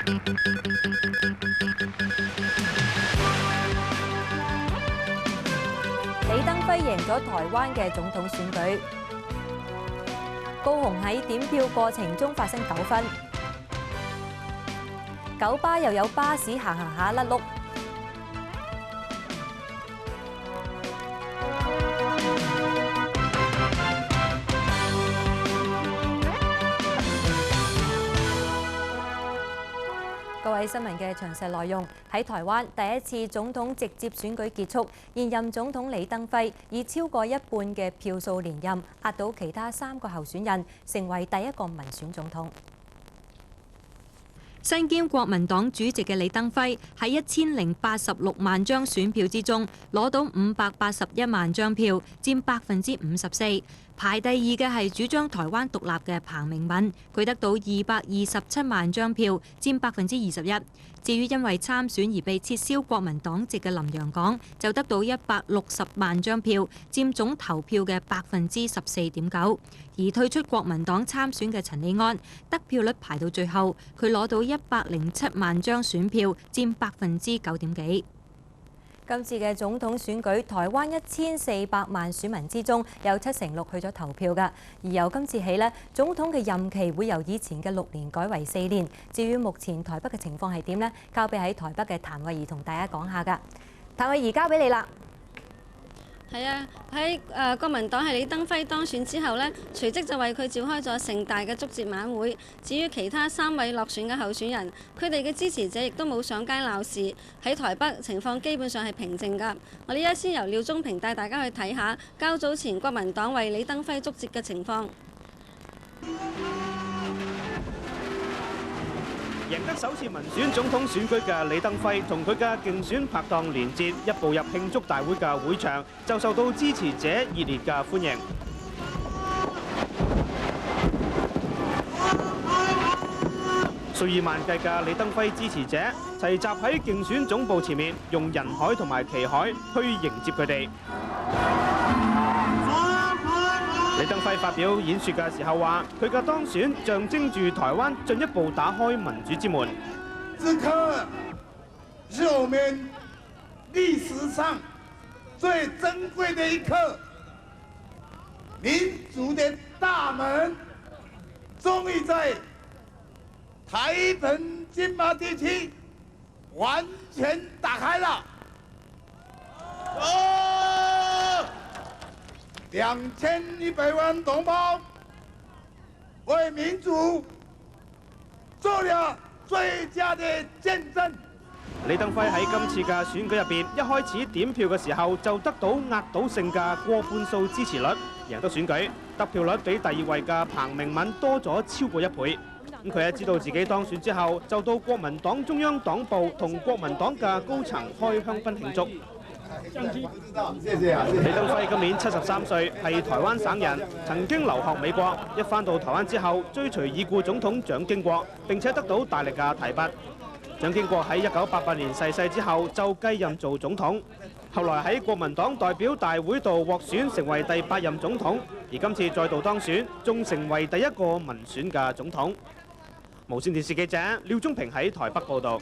李登輝贏咗台灣嘅總統選舉。高雄喺點票過程中發生糾紛。九巴又有巴士行下甩轆。各位新聞嘅詳細內容。喺台灣第一次總統直接選舉結束，現任總統李登輝以超過一半嘅票數連任，壓倒其他3個候選人，成為第一個民選總統。身兼國民黨主席嘅李登輝喺1086萬張選票之中攞到581萬張票，佔54%。排第二嘅係主張台灣獨立嘅彭明敏，佢得到227萬張票，佔21%。至於因為參選而被撤銷國民黨籍嘅林洋港，就得到160萬張票，佔總投票嘅14.9%。而退出國民黨參選嘅陳履安，得票率排到最後，佢攞到107萬張選票，佔9%幾。今次嘅總統選舉，台灣1400萬選民之中，有76%去咗投票㗎。而由今次起呢，總統嘅任期會由以前嘅6年改為4年。至於目前台北嘅情況係點呢？交俾喺台北嘅譚慧儀同大家講下㗎。譚慧儀，交俾你啦。係啊，喺國民黨係李登輝當選之後呢，隨即就為佢召開咗盛大嘅祝捷晚會。至於其他3位落選嘅候選人，佢哋嘅支持者亦都冇上街鬧事。喺台北情況基本上係平靜㗎。我哋依家先由廖宗平帶大家去睇下較早前國民黨為李登輝祝捷嘅情況。贏得首次民選總統選舉嘅李登輝同佢嘅競選拍檔連捷一步入慶祝大會嘅會場，就受到支持者熱烈嘅歡迎。數以萬計嘅李登輝支持者齊集喺競選總部前面，用人海同埋旗海去迎接佢哋。李登輝發表演說嘅時候話：佢嘅當選象徵住台灣進一步打開民主之門。這刻是我們歷史上最珍貴的一刻，民主的大門終於在台澎金馬地區完全打開了。2100萬同胞為民主做了最佳的見證。李登輝喺今次嘅選舉入邊，一開始點票嘅時候就得到壓倒性嘅過半數支持率，贏得選舉，得票率比第2位嘅彭明敏多咗超過1倍。咁佢喺知道自己當選之後，就到國民黨中央黨部同國民黨嘅高層開香檳慶祝。李登輝今年73歲，係台灣省人，曾經留學美國。一返到台灣之後，追隨已故總統蔣經國，並且得到大力嘅提拔。蔣經國喺1988年逝世之後，就繼任做總統。後來喺國民黨代表大會度獲選成為第8任總統，而今次再度當選，仲成為第一個民選嘅總統。無線電視記者廖宗平喺台北報導。